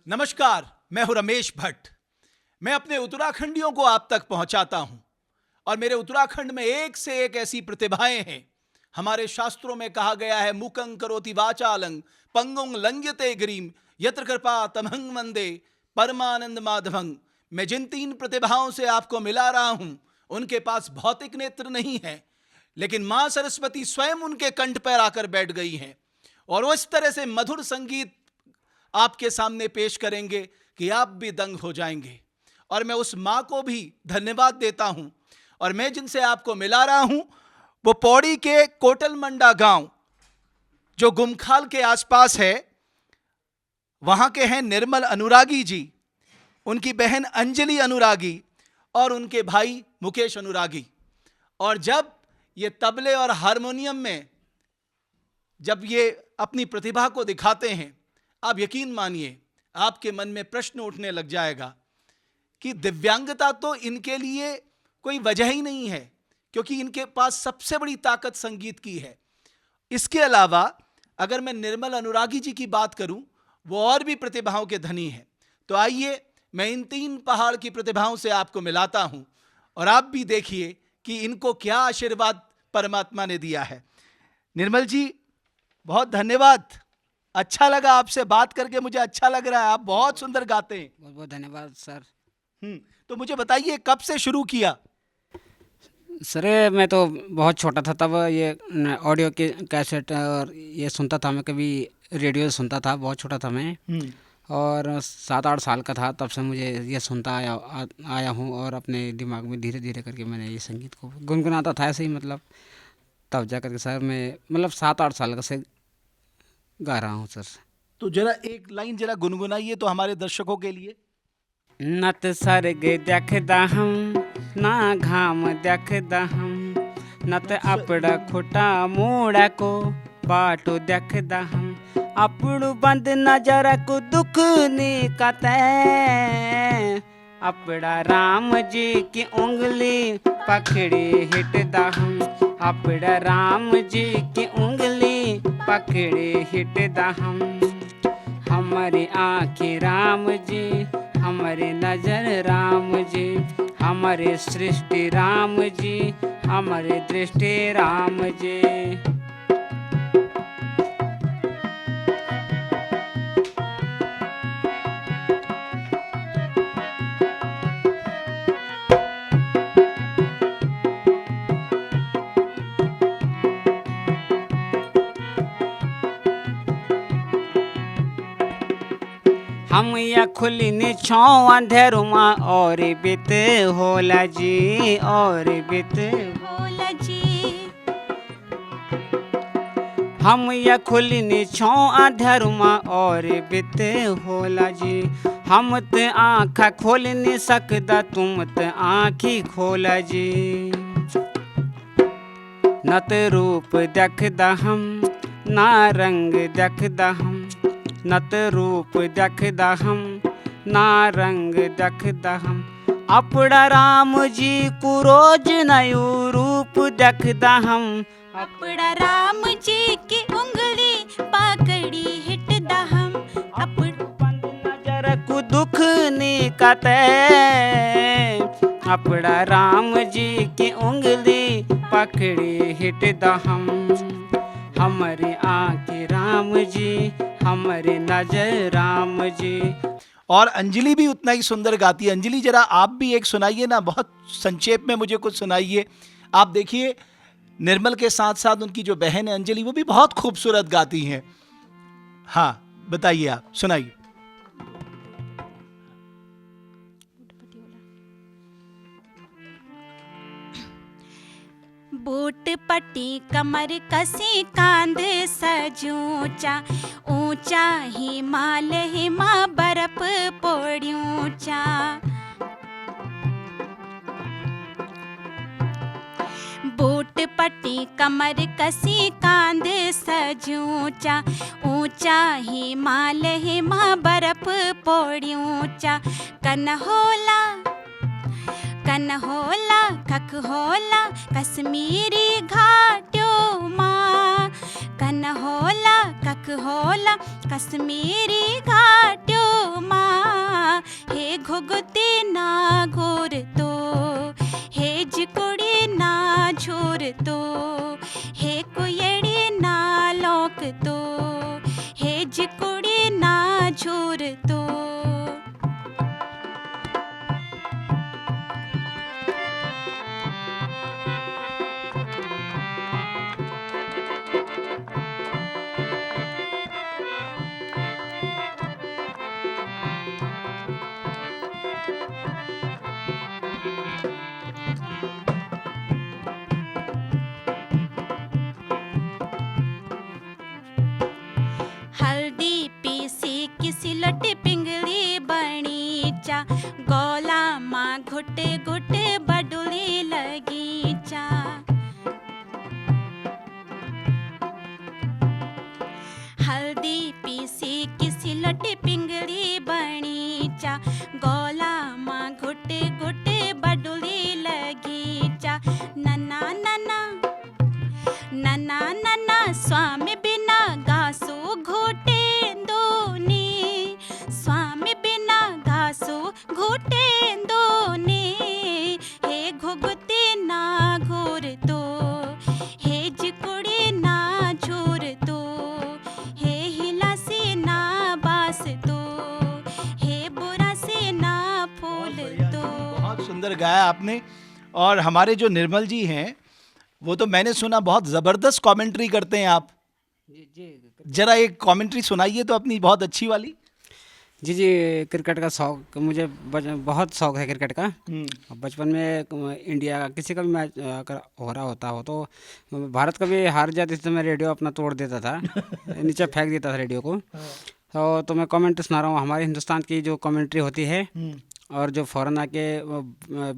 नमस्कार, मैं हूं रमेश भट्ट। मैं अपने उत्तराखंडियों को आप तक पहुंचाता हूं और मेरे उत्तराखंड में एक से एक ऐसी प्रतिभाएं हैं। हमारे शास्त्रों में कहा गया है, मूकं करोति वाचालं पंगुं लंघयते गिरिं यत्र कृपा तमहं वंदे परमानंद माधवं। मैं जिन 3 प्रतिभाओं से आपको मिला रहा हूं, उनके पास भौतिक नेत्र नहीं है, लेकिन मां सरस्वती स्वयं उनके कंठ पर आकर बैठ गई हैं और वो इस तरह से मधुर संगीत आपके सामने पेश करेंगे कि आप भी दंग हो जाएंगे। और मैं उस माँ को भी धन्यवाद देता हूँ। और मैं जिनसे आपको मिला रहा हूँ वो पौड़ी के कोटलमंडा गांव, जो गुमखाल के आसपास है, वहाँ के हैं निर्मल अनुरागी जी, उनकी बहन अंजलि अनुरागी और उनके भाई मुकेश अनुरागी। और जब ये तबले और हारमोनियम में जब ये अपनी प्रतिभा को दिखाते हैं, आप यकीन मानिए आपके मन में प्रश्न उठने लग जाएगा कि दिव्यांगता तो इनके लिए कोई वजह ही नहीं है, क्योंकि इनके पास सबसे बड़ी ताकत संगीत की है। इसके अलावा अगर मैं निर्मल अनुरागी जी की बात करूं, वो और भी प्रतिभाओं के धनी हैं। तो आइए मैं इन 3 पहाड़ की प्रतिभाओं से आपको मिलाता हूं और आप भी देखिए कि इनको क्या आशीर्वाद परमात्मा ने दिया है। निर्मल जी, बहुत धन्यवाद। अच्छा लगा आपसे बात करके, मुझे अच्छा लग रहा है। आप बहुत सुंदर गाते हैं। बहुत बहुत धन्यवाद सर। तो मुझे बताइए, कब से शुरू किया? सर मैं तो बहुत छोटा था तब ये ऑडियो के कैसेट और ये सुनता था। मैं कभी रेडियो सुनता था, बहुत छोटा था मैं। और 7-8 साल का था तब से मुझे ये सुनता आया हूँ और अपने दिमाग में धीरे धीरे करके मैंने ये संगीत को गुनगुनाता था ऐसे ही, मतलब तब जा करके सर मैं मतलब 7-8 साल का से गा रहा हूँ सर। तो जरा एक लाइन जरा गुनगुनाइए तो हमारे दर्शकों के लिए। नत सर्ग देखदा हम ना घाम देखदा हम, नत अपड़ा खुटा मोड़ा को बाटो देखदा हम, अपड़ू बंद नजर को दुख निकते, अपड़ा राम जी की उंगली पकड़ी हिटदा हम, अपड़ा राम जी की उंगली पकड़ी हिटदा हम। हमारी आँखें राम जी, हमारे नजर राम जी, हमारे सृष्टि राम जी, हमारे दृष्टि राम जी। हम या खुलिनी छाँव अंधेरुमा और बित होला जी, और बित होला जी। हम या खुलिनी छाँव अंधेरुमा और बित होला जी, हम ते आँखा खोल नहीं सकदा, तुम ते आँखी खोला जी। न ते रूप देखदा हम, ना रंग देखदा हम, न ते रूप देखदा हम, ना रंग देखदा हम, अपड़ा राम जी को रोज नयो रूप देखदा हम, अपड़ा राम जी की उंगली पकड़ी हिटदा हम, अपड़ बंद नजर को दुख निकते, अपड़ा राम जी की उंगली पकड़ी हिटदा हम, हमारी आँखें राम जी, हमारे नजर राम जी। और अंजलि भी उतना ही सुंदर गाती है। अंजलि, जरा आप भी एक सुनाइए ना, बहुत संक्षेप में मुझे कुछ सुनाइए। आप देखिए, निर्मल के साथ साथ उनकी जो बहन है अंजलि, वो भी बहुत खूबसूरत गाती हैं। हाँ, बताइए, आप सुनाइए। बूट पट्टी कमर कसी कांध सजूचा, ऊंचा हिमाल हिमा बर्फ पोड़ूचा। बूट पट्टी कमर कसी कांध सजूचा, ऊंचा हिमाल हिमा बर्फ पोड़ूचा। कन्होला कन्होला कखहोला कश्मीरी घाटियों माँ, कन्होला कखहोला कश्मीरी घाटियों माँ। घूर तो हल्दी पीसी किसी लटी पिंगली बनी चा गोला माँ घुटे घुटे बडुली लगी चा हल्दी पीसी किसी लटी पिंगली बनी चा गोला माँ घुटे घुटे बडुली लगी चा नन्ना नन्ना नन्ना नन्ना स्वामी बिना घासू घोटे दोनी स्वामी बिना घासू घोटे दोनी हे घुगते ना घोर तो हे जिकुड़ी ना झूर तो हे हिलासी ना बास तो हे बुरा से ना फूल तो बहुत सुंदर गाया आपने। और हमारे जो निर्मल जी हैं वो तो मैंने सुना बहुत ज़बरदस्त कमेंट्री करते हैं आप। जरा एक कमेंट्री सुनाइए तो अपनी बहुत अच्छी वाली। जी जी, क्रिकेट का शौक मुझे बहुत शौक है क्रिकेट का। और बचपन में इंडिया का किसी का भी मैच अगर हो रहा होता हो तो भारत का भी हार जाती थी तो मैं रेडियो अपना तोड़ देता था नीचे फेंक देता था रेडियो को। तो मैं कमेंट्री सुना रहा हूँ हमारे हिंदुस्तान की जो कमेंट्री होती है और जो फॉरेन आके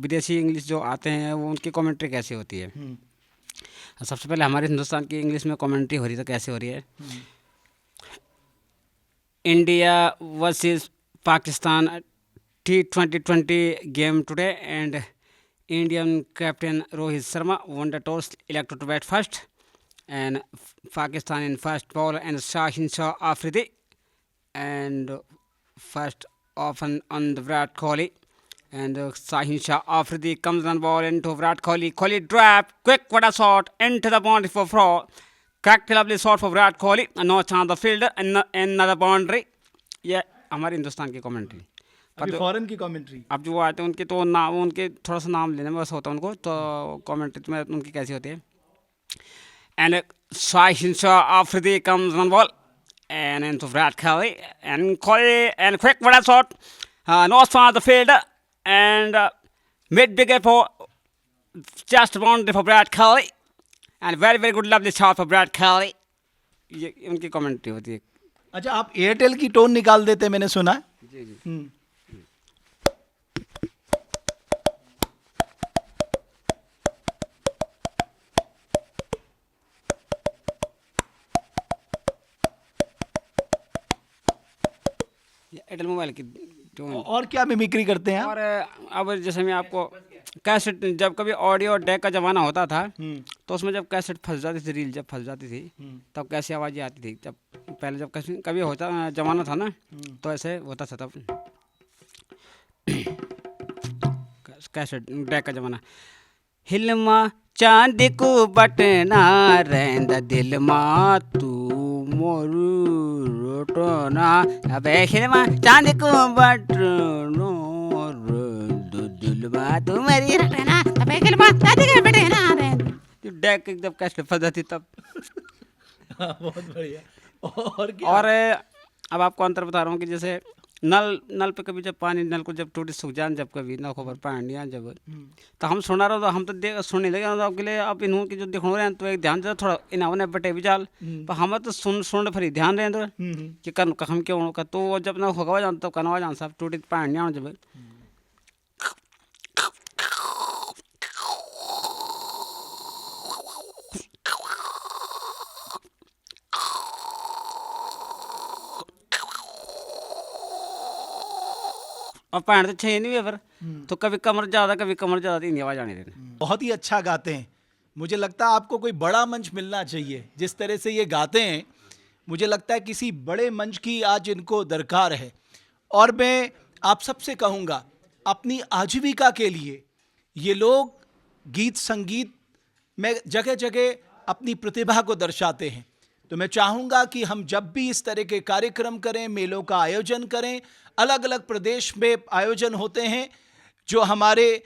विदेशी इंग्लिश जो आते हैं वो उनकी कमेंट्री कैसी होती है। सबसे पहले हमारे हिंदुस्तान की इंग्लिश में कमेंट्री हो रही तो कैसे हो रही है। India versus Pakistan T20 game today and Indian captain Rohit Sharma won the toss, elected to bat first, and Pakistan in first ball and Shaheen Shah Afridi and first off on the Virat Kohli. And Shaheen Shah Afridi comes on ball into Virat Kohli. Kohli drop, quick what a shot into the boundary for four. Cracked lovely shot for Virat Kohli. And no chance the fielder and another boundary. ये हमारे हिंदुस्तान की commentary. अभी foreign की commentary अब जो आते हैं उनके तो नाम उनके थोड़ा सा नाम लेने में बस होता है उनको तो कमेंट्री में उनकी कैसी होती है। And Shaheen Shah Afridi comes on ball and into Virat Kohli and quick what a shot. No chance the fielder. And mid big for just boundary for Virat Kohli and very very good lovely shot for Virat Kohli। ये उनकी commentary होती है। अच्छा, आप Airtel की tone निकाल देते मैंने सुना। जी जी। एयरटेल मोबाइल की टोन। और क्या मिमिक्री करते हैं आप? और अब जैसे मैं आपको कैसेट जब कभी ऑडियो डेक का ज़माना होता था तो उसमें जब कैसेट फंस जाती थी रील जब फंस जाती थी तब कैसी आवाज़ें आती थी। जब पहले जब कभी होता ज़माना था ना तो ऐसे होता था तब कैसेट डेक का ज़माना। हिलमा चांद को बटना रेंद दिल मा तू मोरू रोटना अबे हिलमा चांद को बटनो दिल मा तू मेरी रटना अबे हिलमा चांद को बटना रेंद डेक एकदम कैसेट फंस जाती तब। बहुत बढ़िया। और क्या? और अब आपको अंतर बता रहा हूँ कि जैसे नल पे कभी जब पानी नल को जब टूटी सूख जान जब कभी ना खबर पानी जब तो हम सुना रहे तो हम तो देख सुनने लगे आपके लिए अब इन्हों की जो दिखो रहे हैं तो एक ध्यान दे थोड़ा इन्हों ने बटे भी चाल पर हम तो सुन फिर ध्यान रहे तो कि कन हम क्यों का तो वो जब ना होगा जान तब कनवा जान साहब टूटी पानी आना जब और पैंट तो छः नहीं है फिर तो कभी कमर ज़्यादा इतनी आवाज़ आने देने। बहुत ही अच्छा गाते हैं। मुझे लगता है आपको कोई बड़ा मंच मिलना चाहिए। जिस तरह से ये गाते हैं मुझे लगता है किसी बड़े मंच की आज इनको दरकार है। और मैं आप सबसे कहूँगा अपनी आजीविका के लिए ये लोग गीत संगीत में जगह जगह अपनी प्रतिभा को दर्शाते हैं। तो मैं चाहूँगा कि हम जब भी इस तरह के कार्यक्रम करें, मेलों का आयोजन करें, अलग अलग प्रदेश में आयोजन होते हैं, जो हमारे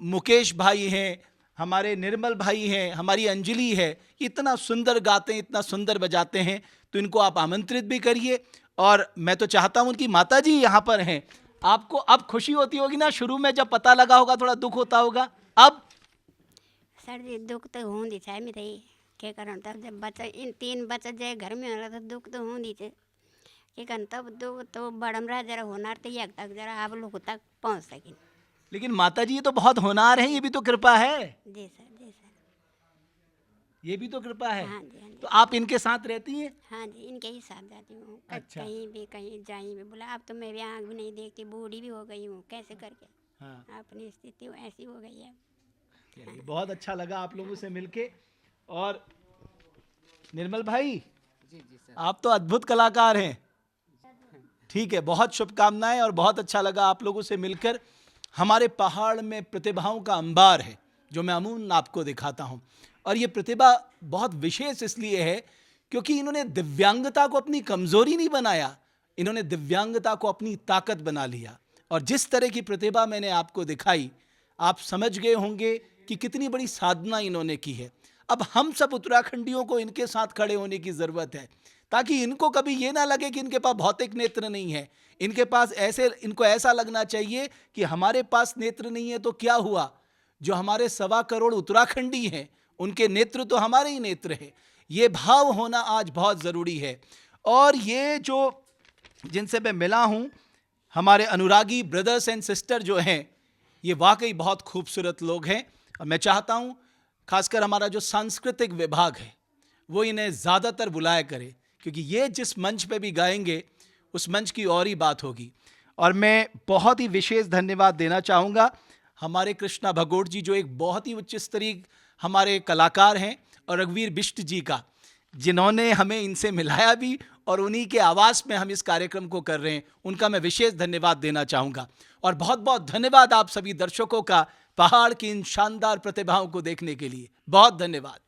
मुकेश भाई हैं, हमारे निर्मल भाई हैं, हमारी अंजलि है, इतना सुंदर गाते हैं, इतना सुंदर बजाते हैं, तो इनको आप आमंत्रित भी करिए। और मैं तो चाहता हूं उनकी माता जी यहाँ पर हैं, आपको अब खुशी होती होगी ना, शुरू में जब पता लगा होगा थोड़ा दुख होता होगा, अब सर जी दुख तो होंदी छे मेरे के कारण तब जब बच्चा इन 3 बच्चा जे घर में होला तो दुख तो होंदी छे के कारण तब दुख तो बड़मरा जरा होनार तो एक तक जरा आप लोग तक पहुंच सकिन। लेकिन माता जी ये तो बहुत होनहार हैं, ये भी तो कृपा है, जी सर, जी सर। ये भी तो कृपा है। हाँ जी, हाँ जी। तो आप इनके साथ रहती हैं? हाँ जी, इनके ही साथ जाती हूँ। अच्छा। कहीं जाई भी बोला अब तो मैं भी आँख भी नहीं देखती, बूढ़ी भी हो गई हूँ, कैसे करके हाँ, अपनी स्थिति ऐसी हो गई है। चलिए, बहुत अच्छा लगा आप लोगों से मिलके। और निर्मल भाई, आप तो अद्भुत कलाकार हैं। ठीक है, बहुत शुभकामनाएं और बहुत अच्छा लगा आप लोगों से मिलकर। हमारे पहाड़ में प्रतिभाओं का अंबार है, जो मैं अमूमन आपको दिखाता हूं। और ये प्रतिभा बहुत विशेष इसलिए है क्योंकि इन्होंने दिव्यांगता को अपनी कमजोरी नहीं बनाया, इन्होंने दिव्यांगता को अपनी ताकत बना लिया। और जिस तरह की प्रतिभा मैंने आपको दिखाई, आप समझ गए होंगे कि कितनी बड़ी साधना इन्होंने की है। अब हम सब उत्तराखंडियों को इनके साथ खड़े होने की ज़रूरत है, ताकि इनको कभी ये ना लगे कि इनके पास भौतिक नेत्र नहीं है। इनको ऐसा लगना चाहिए कि हमारे पास नेत्र नहीं है तो क्या हुआ, जो हमारे 1.25 करोड़ उत्तराखंडी हैं उनके नेत्र तो हमारे ही नेत्र है। ये भाव होना आज बहुत ज़रूरी है। और ये जो जिनसे मैं मिला हूँ, हमारे अनुरागी ब्रदर्स एंड सिस्टर जो हैं, ये वाकई बहुत खूबसूरत लोग हैं। और मैं चाहता हूँ खासकर हमारा जो सांस्कृतिक विभाग है वो इन्हें ज़्यादातर बुलाया करे, क्योंकि ये जिस मंच पे भी गाएंगे उस मंच की और ही बात होगी। और मैं बहुत ही विशेष धन्यवाद देना चाहूँगा हमारे कृष्णा भगोट जी, जो एक बहुत ही उच्च स्तरीय हमारे कलाकार हैं, और रघुवीर बिष्ट जी का, जिन्होंने हमें इनसे मिलाया भी और उन्हीं के आवाज़ में हम इस कार्यक्रम को कर रहे हैं। उनका मैं विशेष धन्यवाद देना चाहूँगा। और बहुत बहुत धन्यवाद आप सभी दर्शकों का, पहाड़ की इन शानदार प्रतिभाओं को देखने के लिए। बहुत धन्यवाद।